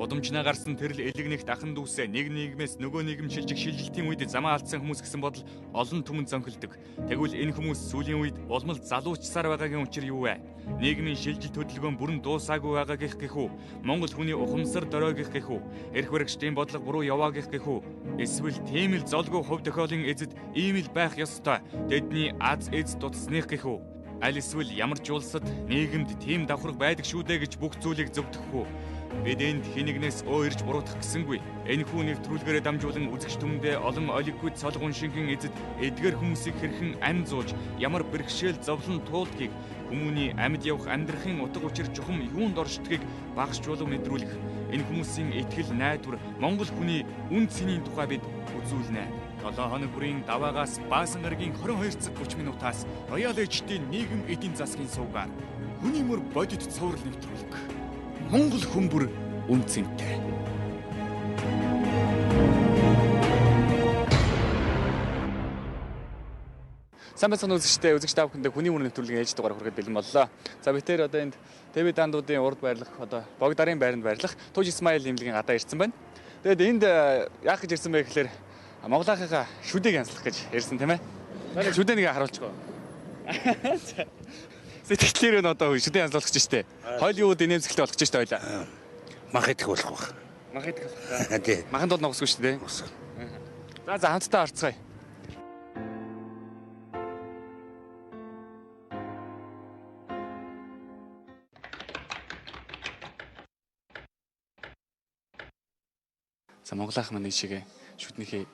Удамжнаа гарсан тэрл элэгнэгт ахын дүүсээ нэг нийгмээс нөгөө нийгэм шилжих шилжилтийн үед замаа алдсан хүмүүс гэсэн бодол олон түмэнд зөнхөлдөг. Тэгвэл энэ хүмүүс сүүлийн үед улмал залуучсаар байгаагийн учир юу вэ? Нийгмийн шилжилт хөдөлгөөн бүрэн дуусаагүй байгаа гэх үү? Монгол хүний ухамсар дорой гэх үү? Эрх баригчдын бодлого буруу яваа гэх үү? Эсвэл тийм л золгүй хувь тохиолын эзэд ийм л байх ёстой. Тэдний аз эз дутсных гэх үү? Аль эсвэл ямар ч улсад нийгэмд тийм давхарга байдаг шүү дээ гэж бүх зүйлийг зөвдөх үү? Бид энд хинэгнээс ирж буруутгах гэсэнгүй. Энэхүү нэвтрүүлгээрээ дамжуулан үзэгч түмэндээ олон олиггүй цолгон шинхэн эзэд эдгээр хүмүүсийг хэрхэн амь зууж ямар бэрхшээл зовлон туулдгийг хүмүүний амьд явах амьдрахын утга учир чухам юунд оршдгийг багш болов мэдрүүлэх. Энэ хүмүүсийн итгэл найдвар Монгол хүний үн цэнийн тухай бид үзүүлнэ. 7 хоног бүрийн даваагаас Баасан гарагийн 22 цаг 30 минутаас Роял HD-ийн нийгэм эдийн засгийн сувгаар хүний мөр бодит цоврал нэвтрүүлэг. Монгол хүмүүр үнцэнтэй. Сайн байцгаана үзэгч та бүхэндээ хүний мөр нэвтрүүлгийн ээж дугаар хүрэхэд бэлэн боллоо. За бид тэр одоо энд ТV даандуудын урд байрлах одоо Богдарын байранд байрлах Туж Исмаил имлэгийн гадаа ирсэн байна. Тэгээд энд яах гэж ирсэн бэ гэхээр Монголынхаа шүдээг янзлах гэж ирсэн тийм ээ. За шүдээ нэг харуулчихгоо. Сэтгэлээр нь одоо шүдээ янзлуулах гэж штэ. Хойлиуд инээмсэглэлтэй болох гэж штэ хоёлаа. Мах идэх болох баг. Мах идэх болох. Тий. Маханд бол ногсгүй штэ. За хамтдаа орцгоё. За Монголынх маань ийшээгээ шүднийхээ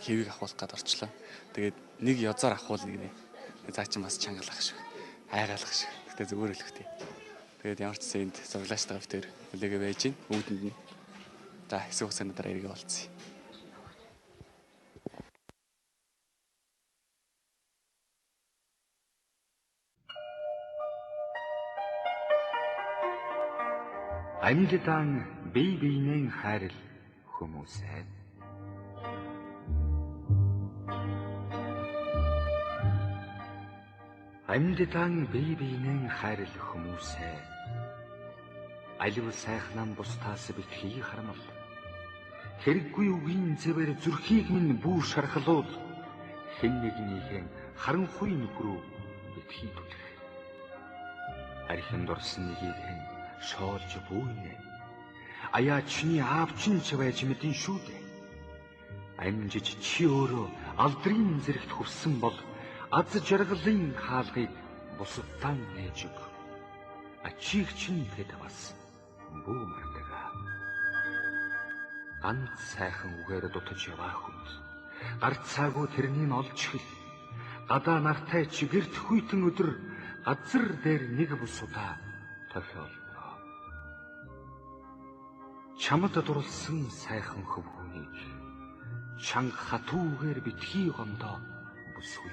хэвийг ахуулах гээд орчлоо. Тэгээд нэг язаар ахуул нэг нэ. За чи бас чангалах шиг. Айгаалах шиг. Гэтэ зүгээр өлөхтэй. Тэгээд ямар ч зэнд зурлаачтай гавтэр хүлээгээ байж гин үүдэнд нь. За хэсэг хугацааны дараа эргээ болцсон. Амьдтан бие биенээ хайрл хүмүүсээ. Амьдтан бие биенээ хайрл хүмүүсээ. Алив сайхнан бусдаас битгий харамл. Хэрэггүй үгийн зэвэр зүрхийг минь бүү шархлуул. Хэн нэгнийхэн харанхуй нүгрүү битгий түлх. Архинд орсон нэгийнхэн шоолж бүүнэ. Аяачны аавчин ч байж мэдэн шүү дээ. Амжиж чи өөрөө алдрын зэрэгт хүрсэн бол аз жаргалын хаалгыг бусдаа нээж өг. Ачиг чин тэд бас бүү мартага. Ганц сайхан үгээр дутаж яваа хүнд гарцаагүй тэрнийг олж хэл. Гадаа нартай чи гэрт хүйтэн өдөр газар дээр нэг бус удаа тохиолно. Чамд дурлсан сайхан хөвгүүнийг чанга хатуугаар битгий гондоо бүсгүй.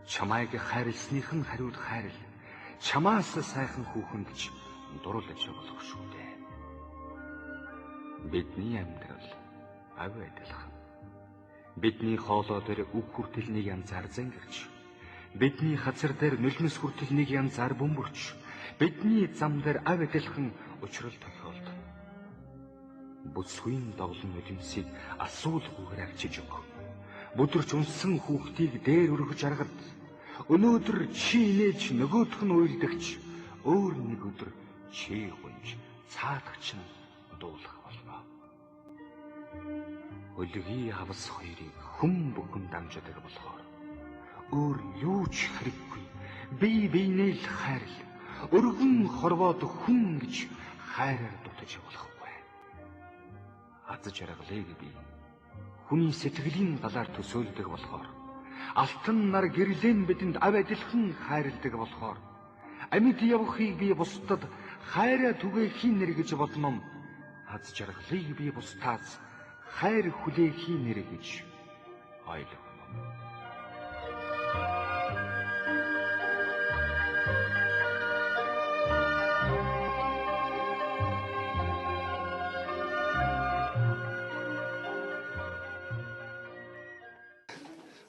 Чамайг хайрлсныхан хариуд хайрл. Чамаас сайхан хүүхэнд ч дурлаж явах шүү дээ. Бидний амьдрал ав адилхан. Бидний хоолой дээр үг хүртэл нэг янзаар зангирч, бидний хазар дээр нулимс хүртэл нэг янзаар бөмбөрч, бидний зам дээр ав адилхан учрал тохиолд. Бүсгүйн довлон нулимсыг асуулгүйгээр авчиж өг. Бүдэрч унсан хүүхдийг дээр өргөж аргад. Өнөөдөр чи нээж нөгөөх нь уйлдагч, өөр нэг өдөр чи гунж цаадагч нь дуулах болно. Өлгийн авс хоёрыг хүм бүхэн дамждаг болохоор өөр юу ч хэрэггүй. Бие биенээ л хайрл. Өргөн хорвоод хүн гэж хайраар дутаж явах. Аз жаргалыг би хүний сэтгэлийн галаар төсөөлдөг болохоор алтан нар гэрлэн бидэнд ав адилхан хайрладаг болохоор амьд явахыг би бусдад хайраа түгээхийн нэр гэж бодмом. Аз жаргалыг би бусдаас хайр хүлээхийн нэр гэж ойлгоно.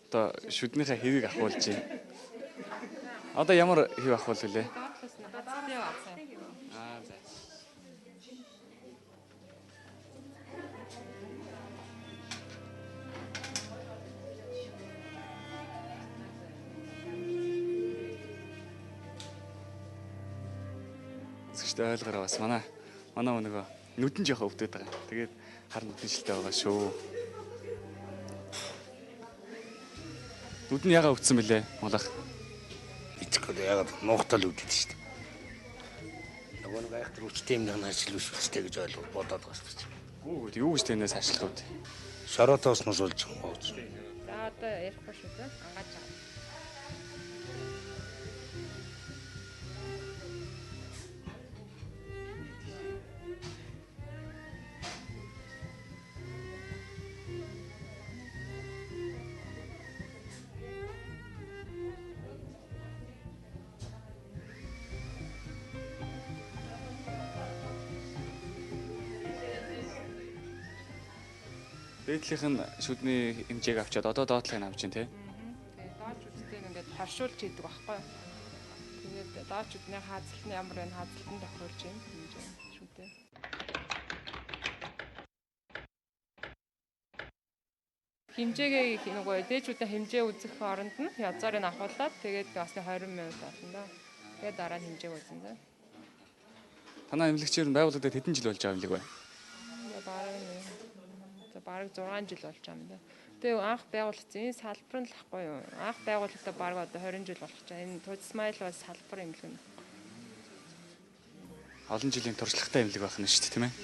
Одоо шүднийхээ хэвийг ахуулж байна. Одоо ямар хэв ахуул вүлээ? шилтэй ойлгороо бас манай нөгөө нүдэн жоохон өвдөд байгаа. Тэгээд хар нүдэн шилтэй байгаа шүү. Нүдэн ягаа өвдсөн бэлээ молох. Ицгэл ягаад нуухтал үүдээд шүү дээ. Нөгөө нэг айхтар үчтэй юм наач л үчтэй гэж бодоод байгаа шүү дээ. Гүү юу гэж тэрнээс хашлах вэ? Шоротоос нь суулж байгаа. За одоо ярихгүй шүү дээ. Ангааж байгаа. Дээдлийнх нь шүдний хэмжээг авчаад одоо доотлыг нь авч чинь тий. Тэгээд дооч үстэй ингээд хоршуулж хийдэг байхгүй. Тэгээд дооч үдний хаазалт нь ямар байна хаазалтанд тохируулж юм хэмжээ шүү дээ. Хэмжээгээ нөгөө дээжүүдийн хэмжээ үзэх оронд нь язаарыг авахуулаад тэгээд басны 20 минут болно да. Тэгээд дараа нь хэмжээг үзэн да. Танаа эмнэлэгчээр нь байгууллагад хэдэн жил болж байгаа юм бэ? Бараг 6 жил болж байгаа юм да. Тэгээ анх байгуулагдсан энэ салбар нь л ахгүй юу. Анх байгуулагдаа бараг одоо 20 жил болох чаа. Энэ Тузмайл бас салбар эмнэлэг нь. Олон жилийн туршлагатай эмнэлэг байх нь шүү дээ, тийм ээ.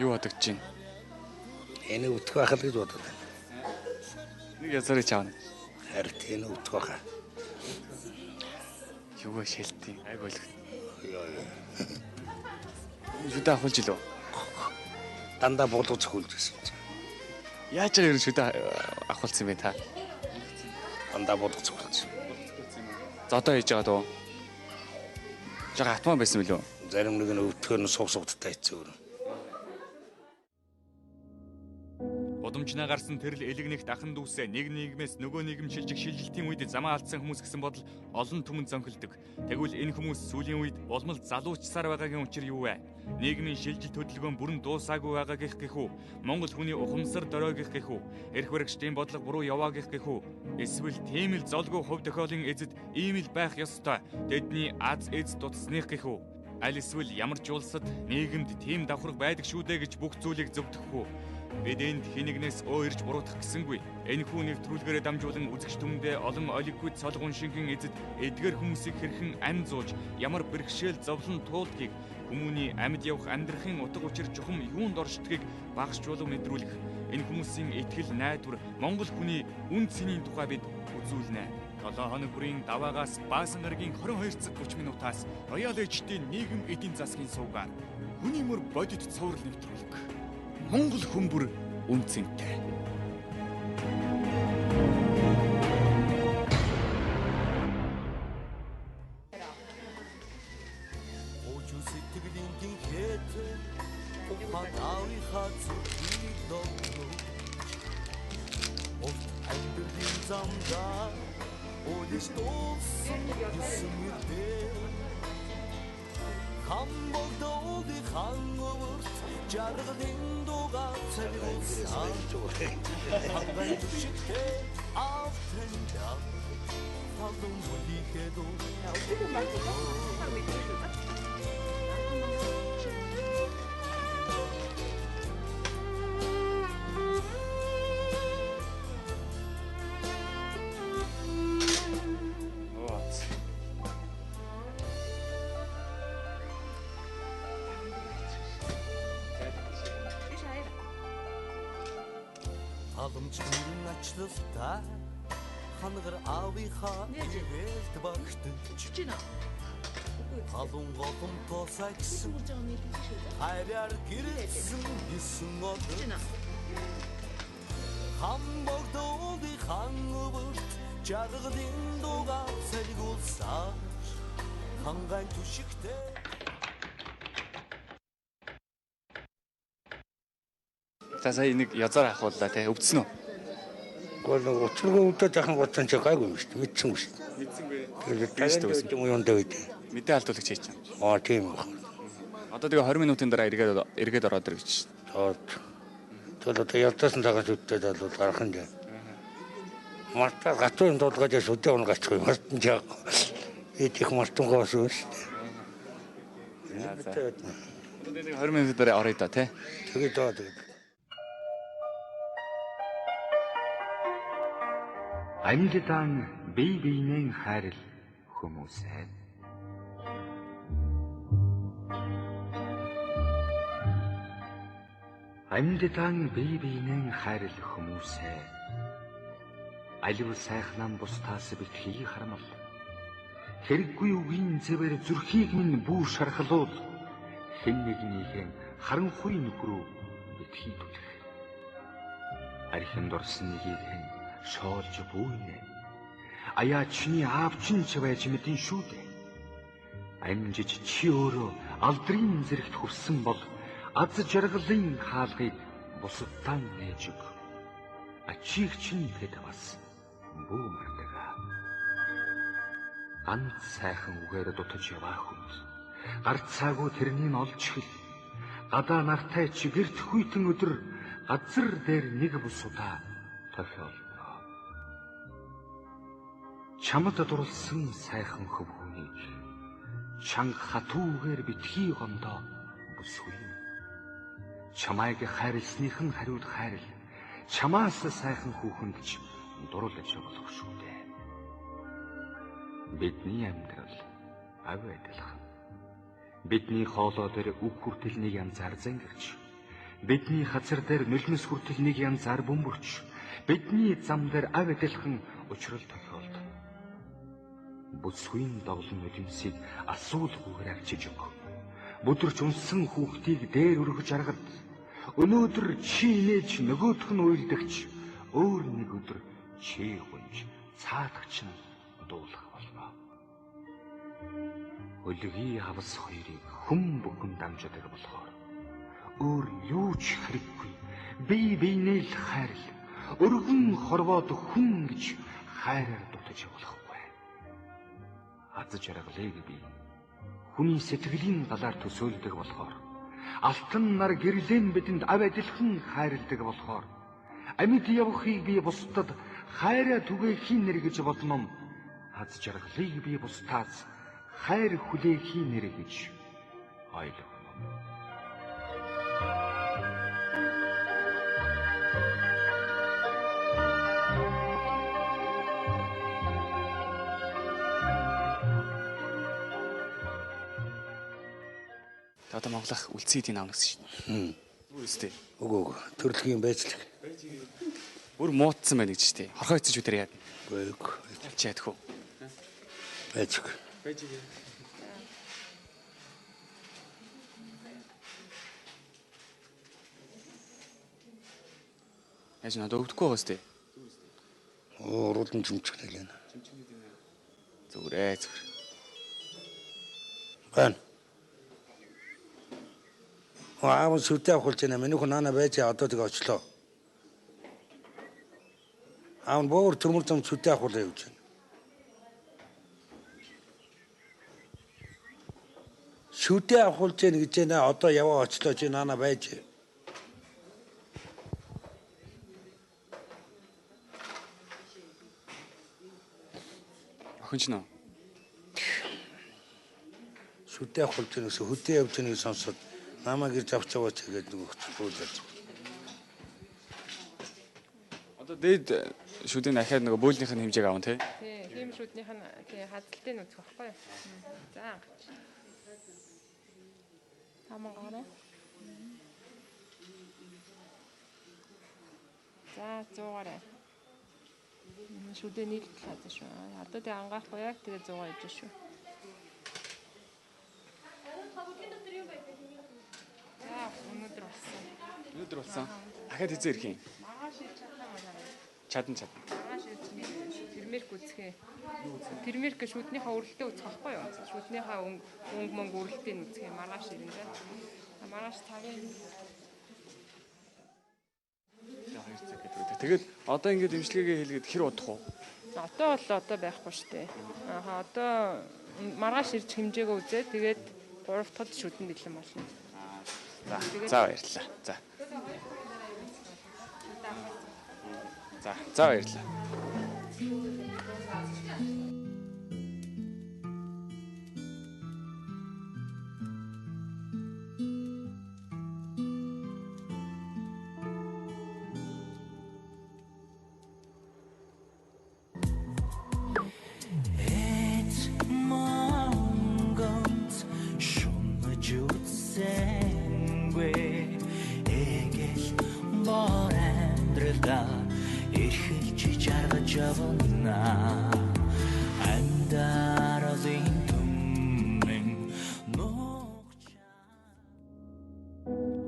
Юу бодож чинь? Энэ үтх байх л гэж бодод байна. Нэг язарыг чаавна. Харин энэ үтх байхаа. Юу вэ шилтий? Айг болох. Йоо. Шүдэ авахулж илөө. Дандаа болгож хөлж байсан. Яаж байгаа юм шүдэ авахулсан бэ та? Дандаа болгож хөлж. За одоо хийж байгаа дөө. Жага атман байсан билүү? Зарим нэг нь өвтгөр нь сугсуудтай хэцүү. Удамжнаа гарсан тэрл элэгнийх дахан дүүсээ нэг нийгмээс нөгөө нийгэм шилжих шилжилтийн үед замаа алдсан хүмүүс гэсэн бодол олон түмэн зөнхөлдөг. Тэгвэл энэ хүмүүс сүүлийн үед улмал залуучсаар байгаагийн учир юу вэ? Нийгмийн шилжилт хөдөлгөөн бүрэн дуусаагүй байгаа гэх үү? Монгол хүний ухамсар дорой гэх үү? Эрх баригчдын бодлого буруу яваа гэх үү? Эсвэл тийм л золгүй хувь тохиолын эзэд ийм л байх ёстой. Тэдний аз эз дутсных гэх үү? Аль эсвэл ямар ч улсад нийгэмд тийм давхарга байдаг шүү дээ гэж бүх зүйлийг зөвдөх үү? Бид энд хинэгнээс ирж буруутгах гэсэнгүй. Энэхүү нэвтрүүлгээрээ дамжуулан үзэгч түмэндээ олон олиггүйд солгон шинхэн эзэд эдгээр хүмүүсийг хэрхэн амь зууж ямар бэрхшээл зовлон туулдгийг хүмүүний амьд явах амьдрахын утга учир чухам юунд оршдгийг багш болов мэдрүүлэх. Энэ хүмүүсийн итгэл найдвар Монгол хүний үн цэнийн тухай бид үзүүлнэ. 7 хоног бүрийн даваагаас Баасан гарагийн 22 цаг 30 минутаас Роял HD-ийн нийгэм эдийн засгийн сувгаар хүний мөр бодит цоврал нэвтрүүлэг. Монгол хүмүүр үнцэнтэй. Очуу сэтгэлийн гинхет ухааны хацгийг догно. От амьдрын замдаа одис тоосон хэсмэдэ. Хамбогдооны хангаварт жаргалын дугаар царилсан. Хангай түшигтэй автэнда халдун бүлихэдөө. Халамж бүрэн ачлалтаа хангар аавынхаа ивэлт багтж халуун голом тоосаа гисэн хайраар гэрэлсэн гисэн одод хамбогдооны хангаварт жаргалын дугаар царигулсаа хангай түшигтэй. За сая нэг язаар авахуллаа те өвдсөн үү? Гол учиргүй өвдөж ахын гоцсон ч гайгүй юм шүү дээ. Мэдсэн үү шүү дээ. Мэдсэнгүй. Тэгээд тагч юм юм даа үү. Мэдээ алдуулагч хийж байгаа. Тийм баг. Одоо тэгээ 20 минутын дараа эргээд ороод ирэх гэж байна. Тэгэл одоо явдсан цагаас үтээд бол гарах юм дээ. Мартаа гатуун дуулгаад өдөө он гацгүй мартан жаа. Их мартангоос үү. Одоо тэгээ 20 минутын дараа орё да тий. Тэгээд тэгээд Амьдтан бие биенээ хайрл хүмүүсээ. Амьдтан бие биенээ хайрл хүмүүсээ. Алив сайхнан бусдаас битгий харамл. Хэрэггүй үгийн зэвэр зүрхийг минь бүү шархлуул. Хэн нэгнийхэн харанхуй нөхрөө битгий түлэх. Архинд орсон нэгийнхэн шоолж бүүнэ. Аяа чиний аав чинь ч байж мэдэн шүү дээ. Амжиж чи өөрөө алдрын зэрэгт хүрсэн бол аз жаргалын хаалгыг бусадтан нээж өг. Ачиг чинь тэд бас бүү мартага. Ганц сайхан үгээр дутаж яваа хүнд гарцаагүй тэрнийг олж хэл. Гадаа нартай чи гэрт хүйтэн өдөр газар дээр нэг бус удаа тохиол. Чамд дурлсан сайхан хөв хүнийг чанга хатуугаар битгий гондоо бүсгүй. Чамайг хайрлсныхан хариуд хайрл. Чамаас сайхан хүүхэнд ч дурлаж болох шүү дээ. Бидний амьдрал ав адилхан. Бидний хоолой дээр үг хүртэл нэг янзаар зангирч, бидний хазар дээр нулимс хүртэл нэг янзаар бөмбөрч, бидний зам дээр ав адилхан учрал тохиолд. Бүсгүй довлон нулимсыг асуулгүйгээр авчиж өг. Бүдэрч унсан хүүхдийг дээр өргөж аргад. Өнөөдөр чи нээж нөгөөх нь уйлдагч, өөр нэг өдөр чи гунж цаадагч нь дуулах болно. Өлгий хавс хоёрыг хүм бүхэн дамждаг болохоор өөр юу ч хэрэггүй. Бие биенээ л хайрл. Өргөн хорвоод хүн гэж хайраар дутаж болохгүй. Аз жаргалыг би хүний сэтгэлийн галаар төсөөлдөг болохоор алтан нар гэрлэн бидэнд ав адилхан хайрладаг болохоор амьд явахыг би бусдад хайраа түгээхийн нэр гэж бодно. Аз жаргалыг би бусдаас хайр хүлээхийн нэр гэж ойлгоно. Одоо Монголах үлдсэн эдийн аав гэсэн шүү дээ. Юу өстэй? Үгүй төрөлхийн байцлаг. Бүр муудсан байна гэж шүү дээ. Хорхоо эцэж үдэр яа. Үгүй. Чи ядах уу? Байцг. Яаж надад өвдөхгүй байгаа өстэй? Уралдан чимчг нэлээ. Зүгээр. Байна. Аав сүтээ авахулж байна. Миний хүн наана байж одоо тэгээ очлоо. Аав боор төмөр зам сүтээ авахулаа явж байна. Сүтээ авахулж байна гэж байна. Одоо яваа очлоо чи наана байж. Охин ч нөө. Сүтээ авахулж байна гэсэн хөдөө явж байгааг сонсоод намайг ирж авч яваач гэдэг нэг хөтөлбөр. Одоо дээд шүдийн ахаад нөгөө бөөлнийх нь хэмжээг аав тий. Тий, тийм шүднийх нь тий хадалтыг үзэх байхгүй юу? За. Таман гараа. За 100-аараа. Шүдээ нийлт хадаа шүү. Одоо тэг ангаахгүй яг тэгээ 100 ээж шүү. Өнөөдөр болсон. Өнөөдөр болсон. Дахиад хэзээ ирэх юм? Маргааш ирж чадна манай. Чадна. Маргааш ирж тэрмэрк үзэхээ. Тэрмэрк шүднийхээ өрөлтөө үзэх байхгүй юу? Шүднийхээ өнгө мөнгө өрөлтийг үзэхээ маргааш ирнэ. Маргааш цагийн Тэгээд одоо ингэж имчилгээгээ хийлгээд хэр удах вэ? Одоо бол одоо байхгүй шүү дээ. Одоо маргааш ирж хэмжээгөө үзээд тэгээд 3 дахь шүтэнд бэлэн болно. За баярлалаа. За баярлалаа.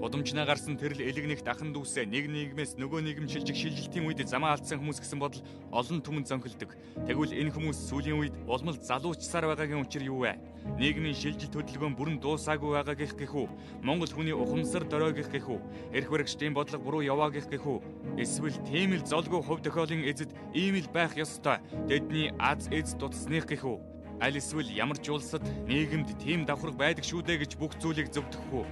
Удамжнаа гарсан тэрл элэг нэгт ахын дүүсээ нэг нийгмээс нөгөө нийгэм шилжих шилжилтийн үед замаа алдсан хүмүүс гэсэн бодол олон түмэн зонхилдог. Тэгвэл энэ хүмүүс сүүлийн үед улмал залуучсаар байгаагийн учир юу вэ? Нийгмийн шилжилт хөдөлгөөн бүрэн дуусаагүй байгаа гэх үү? Монгол хүний ухамсар дорой гэх үү? Эрх баригчдын бодлого буруу яваа гэх үү? Эсвэл тийм л золгүй хувь тохиолын эзэд ийм л байх ёстой. Тэдний аз эз дутсных гэх үү? Аль эсвэл ямар ч улсад нийгэмд тийм давхарга байдаг шүү дээ гэж бүх зүйлийг зөвдөх үү?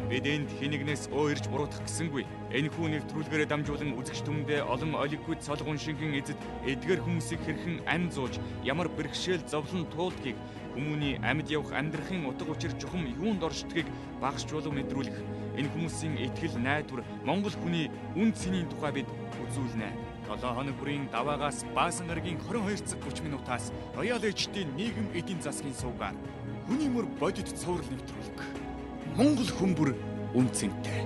Бид энд хинэгнээс өөрж буруутгах гэсэнгүй. Энэхүү нэвтрүүлгээрээ дамжуулан үзэгч түмэндээ олон олиггүй цолгон шинхэн эзэд эдгээр хүмүүсийг хэрхэн амь зууж ямар бэрхшээл зовлон туулдгийг хүмүүний амьд явах амьдрахын утга учир чухам юунд оршдгийг багш чуулга мэдрүүлэх. Энэ хүмүүсийн итгэл найдвар Монгол хүний үн цэнийн тухай бид үзүүлнэ. 7 хоног бүрийн даваагаас Баасан гарагийн 22 цаг 30 минутаас Роял HD-ийн нийгэм эдийн засгийн сувгаар хүний мөр бодит цоврал нэвтрүүлэг. Монгол хүн бүр үн цэнтэй.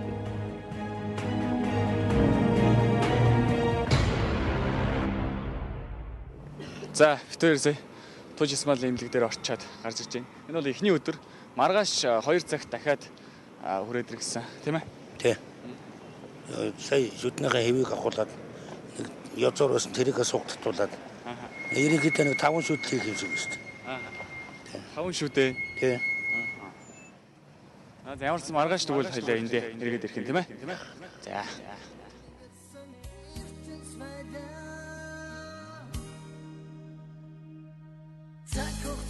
За, битээр сая Туж Исмал имлэг дээр орчаад гарч ирж байна. Энэ бол эхний өдөр. Маргааш 2 цагт дахиад хүрээд ирсэн, тийм ээ? Тий. Сая шүтнийхээ хэвийг авахулаад язуураас тэрийг сугтуулаад. Ерөнхийдөө нэг 5 шүт хийх юм шиг шүү дээ. 5 шүтээ. Тий. Ямар ч маргааш тэгвэл хоёлаа эндээ эргээд ирэх юм, тийм ээ? За. Цаг